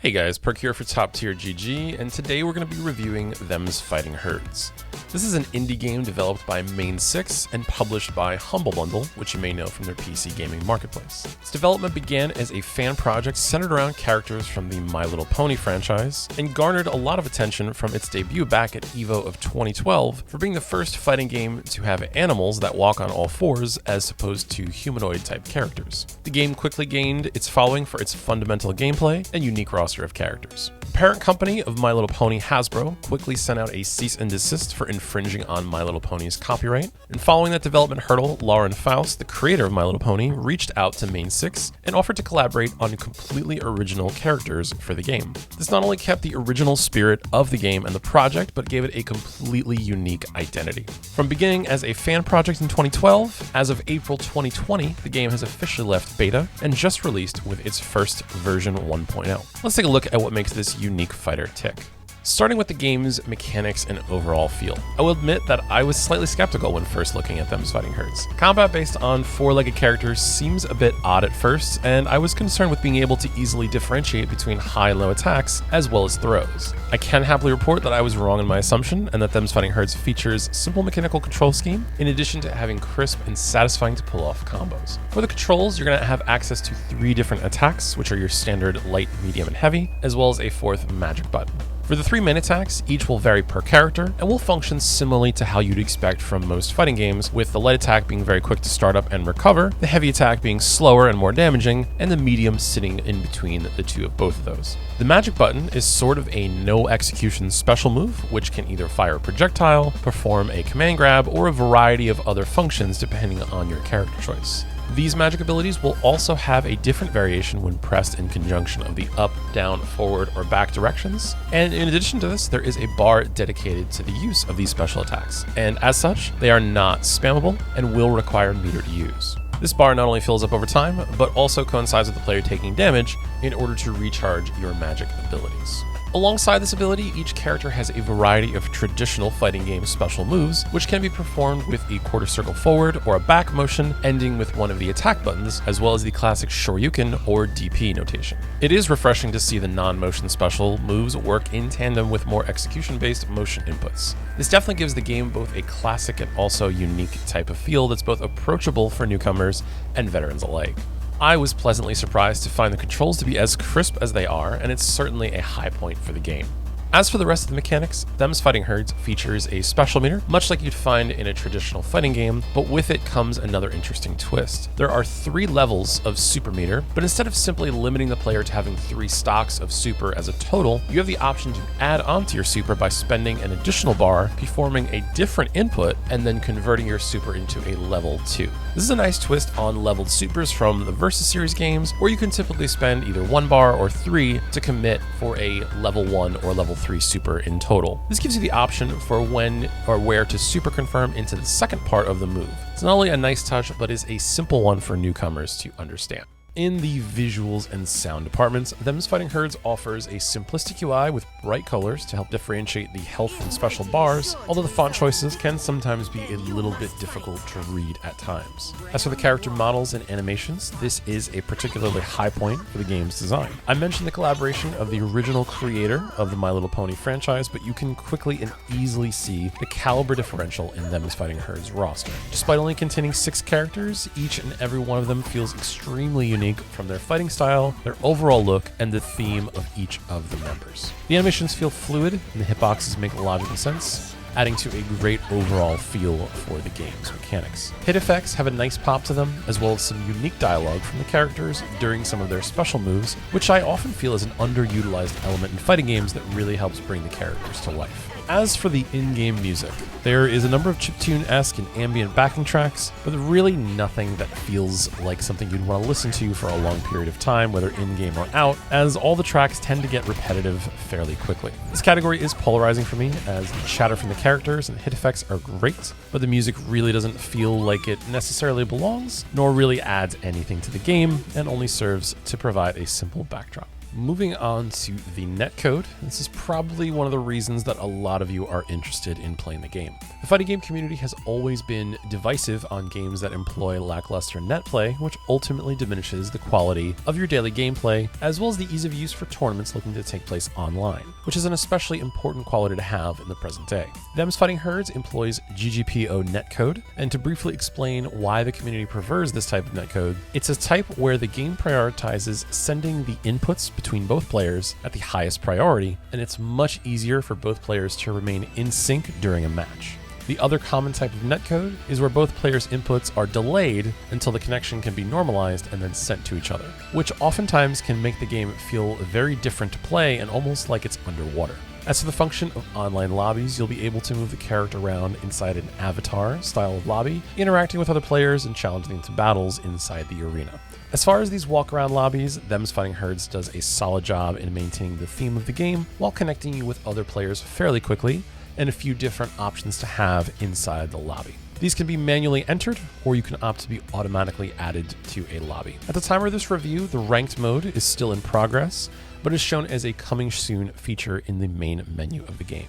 Hey guys, Perk here for Toptier GG, and today we're going to be reviewing Them Fightin Herds. This is an indie game developed by Main 6 and published by Humble Bundle, which you may know from their PC gaming marketplace. Its development began as a fan project centered around characters from the My Little Pony franchise, and garnered a lot of attention from its debut back at EVO of 2012 for being the first fighting game to have animals that walk on all fours as opposed to humanoid type characters. The game quickly gained its following for its fundamental gameplay and unique roster of characters. The parent company of My Little Pony, Hasbro, quickly sent out a cease and desist for infringing on My Little Pony's copyright, and following that development hurdle, Lauren Faust, the creator of My Little Pony, reached out to Main 6 and offered to collaborate on completely original characters for the game. This not only kept the original spirit of the game and the project, but gave it a completely unique identity. From beginning as a fan project in 2012, as of April 2020, the game has officially left beta and just released with its first version 1.0. Let's take a look at what makes this unique fighter tick. Starting with the game's mechanics and overall feel. I will admit that I was slightly skeptical when first looking at Them Fightin Herds. Combat based on four-legged characters seems a bit odd at first, and I was concerned with being able to easily differentiate between high and low attacks, as well as throws. I can happily report that I was wrong in my assumption, and that Them Fightin Herds features simple mechanical control scheme, in addition to having crisp and satisfying to pull off combos. For the controls, you're going to have access to 3 different attacks, which are your standard light, medium, and heavy, as well as a 4th magic button. For the 3 main attacks, each will vary per character and will function similarly to how you'd expect from most fighting games, with the light attack being very quick to start up and recover, the heavy attack being slower and more damaging, and the medium sitting in between the two of both of those. The magic button is sort of a no execution special move, which can either fire a projectile, perform a command grab, or a variety of other functions depending on your character choice. These magic abilities will also have a different variation when pressed in conjunction of the up, down, forward, or back directions. And in addition to this, there is a bar dedicated to the use of these special attacks. And as such, they are not spammable and will require meter to use. This bar not only fills up over time, but also coincides with the player taking damage in order to recharge your magic abilities. Alongside this ability, each character has a variety of traditional fighting game special moves, which can be performed with a quarter circle forward or a back motion, ending with one of the attack buttons, as well as the classic Shoryuken or DP notation. It is refreshing to see the non-motion special moves work in tandem with more execution-based motion inputs. This definitely gives the game both a classic and also unique type of feel that's both approachable for newcomers and veterans alike. I was pleasantly surprised to find the controls to be as crisp as they are, and it's certainly a high point for the game. As for the rest of the mechanics, Them Fightin Herds features a special meter, much like you'd find in a traditional fighting game, but with it comes another interesting twist. There are 3 levels of super meter, but instead of simply limiting the player to having 3 stocks of super as a total, you have the option to add onto your super by spending an additional bar, performing a different input, and then converting your super into a level 2. This is a nice twist on leveled supers from the Versus series games, where you can typically spend either 1 bar or 3 to commit for a level 1 or level 3 super in total. This gives you the option for when or where to super confirm into the second part of the move. It's not only a nice touch, but is a simple one for newcomers to understand. In the visuals and sound departments, Them Fightin Herds offers a simplistic UI with bright colors to help differentiate the health and special bars, although the font choices can sometimes be a little bit difficult to read at times. As for the character models and animations, this is a particularly high point for the game's design. I mentioned the collaboration of the original creator of the My Little Pony franchise, but you can quickly and easily see the caliber differential in Them Fightin Herds roster. Despite only containing 6 characters, each and every one of them feels extremely unique from their fighting style, their overall look, and the theme of each of the members. The animations feel fluid, and the hitboxes make logical sense, adding to a great overall feel for the game's mechanics. Hit effects have a nice pop to them, as well as some unique dialogue from the characters during some of their special moves, which I often feel is an underutilized element in fighting games that really helps bring the characters to life. As for the in-game music, there is a number of chiptune-esque and ambient backing tracks, but really nothing that feels like something you'd want to listen to for a long period of time, whether in-game or out, as all the tracks tend to get repetitive fairly quickly. This category is polarizing for me, as the chatter from the characters and hit effects are great, but the music really doesn't feel like it necessarily belongs, nor really adds anything to the game, and only serves to provide a simple backdrop. Moving on to the netcode, this is probably one of the reasons that a lot of you are interested in playing the game. The fighting game community has always been divisive on games that employ lackluster net play, which ultimately diminishes the quality of your daily gameplay, as well as the ease of use for tournaments looking to take place online, which is an especially important quality to have in the present day. Them Fightin Herds employs GGPO netcode, and to briefly explain why the community prefers this type of netcode, it's a type where the game prioritizes sending the inputs between both players at the highest priority, and it's much easier for both players to remain in sync during a match. The other common type of netcode is where both players' inputs are delayed until the connection can be normalized and then sent to each other, which oftentimes can make the game feel very different to play and almost like it's underwater. As for the function of online lobbies, you'll be able to move the character around inside an avatar style of lobby, interacting with other players and challenging them to battles inside the arena. As far as these walk-around lobbies, Them Fightin Herds does a solid job in maintaining the theme of the game while connecting you with other players fairly quickly, and a few different options to have inside the lobby. These can be manually entered, or you can opt to be automatically added to a lobby. At the time of this review, the ranked mode is still in progress, but is shown as a coming soon feature in the main menu of the game.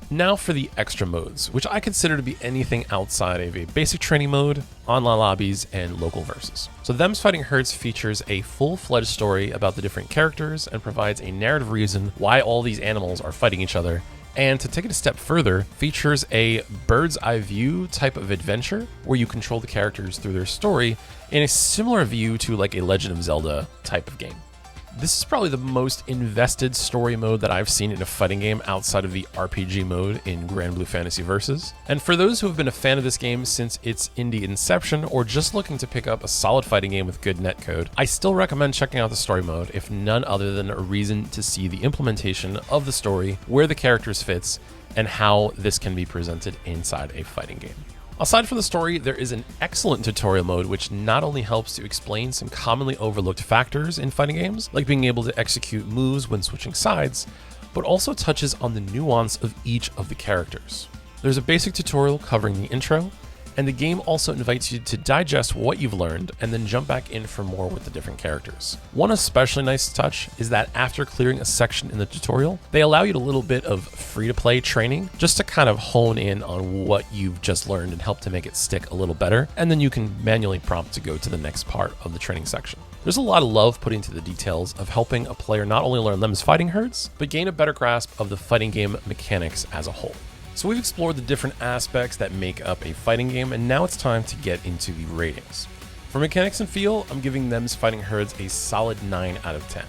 Now for the extra modes, which I consider to be anything outside of a basic training mode, online lobbies, and local versus. So Them Fightin Herds features a full-fledged story about the different characters and provides a narrative reason why all these animals are fighting each other. And to take it a step further, features a bird's eye view type of adventure where you control the characters through their story in a similar view to like a Legend of Zelda type of game. This is probably the most invested story mode that I've seen in a fighting game outside of the RPG mode in Grand Blue Fantasy Versus. And for those who have been a fan of this game since its indie inception or just looking to pick up a solid fighting game with good netcode, I still recommend checking out the story mode, if none other than a reason to see the implementation of the story, where the characters fits, and how this can be presented inside a fighting game. Aside from the story, there is an excellent tutorial mode which not only helps to explain some commonly overlooked factors in fighting games, like being able to execute moves when switching sides, but also touches on the nuance of each of the characters. There's a basic tutorial covering the intro, and the game also invites you to digest what you've learned and then jump back in for more with the different characters. One especially nice touch is that after clearing a section in the tutorial, they allow you a little bit of free-to-play training just to kind of hone in on what you've just learned and help to make it stick a little better, and then you can manually prompt to go to the next part of the training section. There's a lot of love put into the details of helping a player not only learn Them Fightin Herds, but gain a better grasp of the fighting game mechanics as a whole. So we've explored the different aspects that make up a fighting game, and now it's time to get into the ratings. For mechanics and feel, I'm giving Them Fightin Herds a solid 9 out of 10.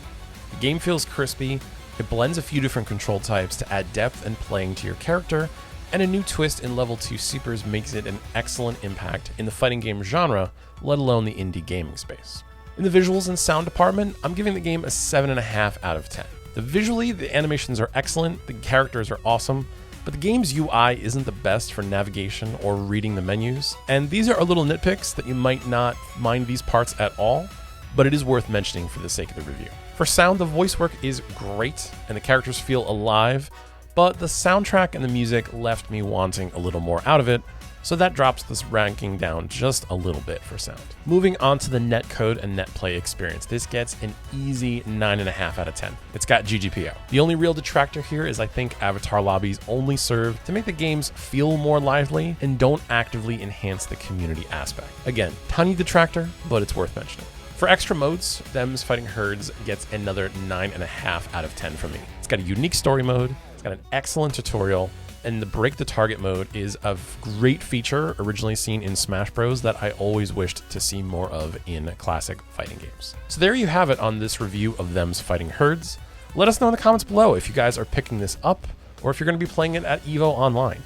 The game feels crispy, it blends a few different control types to add depth and playing to your character, and a new twist in level 2 supers makes it an excellent impact in the fighting game genre, let alone the indie gaming space. In the visuals and sound department, I'm giving the game a 7.5 out of 10. Visually, the animations are excellent, the characters are awesome, but the game's UI isn't the best for navigation or reading the menus, and these are little nitpicks that you might not mind these parts at all, but it is worth mentioning for the sake of the review. For sound, the voice work is great, and the characters feel alive, but the soundtrack and the music left me wanting a little more out of it, so that drops this ranking down just a little bit for sound. Moving on to the netcode and netplay experience, this gets an easy 9.5 out of 10. It's got GGPO. The only real detractor here is I think avatar lobbies only serve to make the games feel more lively and don't actively enhance the community aspect. Again, tiny detractor, but it's worth mentioning. For extra modes, Them Fightin Herds gets another 9.5 out of 10 from me. It's got a unique story mode, it's got an excellent tutorial, and the break the target mode is a great feature originally seen in Smash Bros that I always wished to see more of in classic fighting games. So there you have it on this review of Them Fightin Herds. Let us know in the comments below if you guys are picking this up or if you're going to be playing it at EVO Online.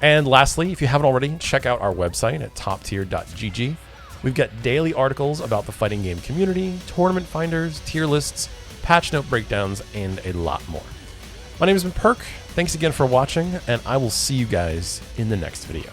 And lastly, if you haven't already, check out our website at toptier.gg. We've got daily articles about the fighting game community, tournament finders, tier lists, patch note breakdowns, and a lot more. My name has been Perk. Thanks again for watching, and I will see you guys in the next video.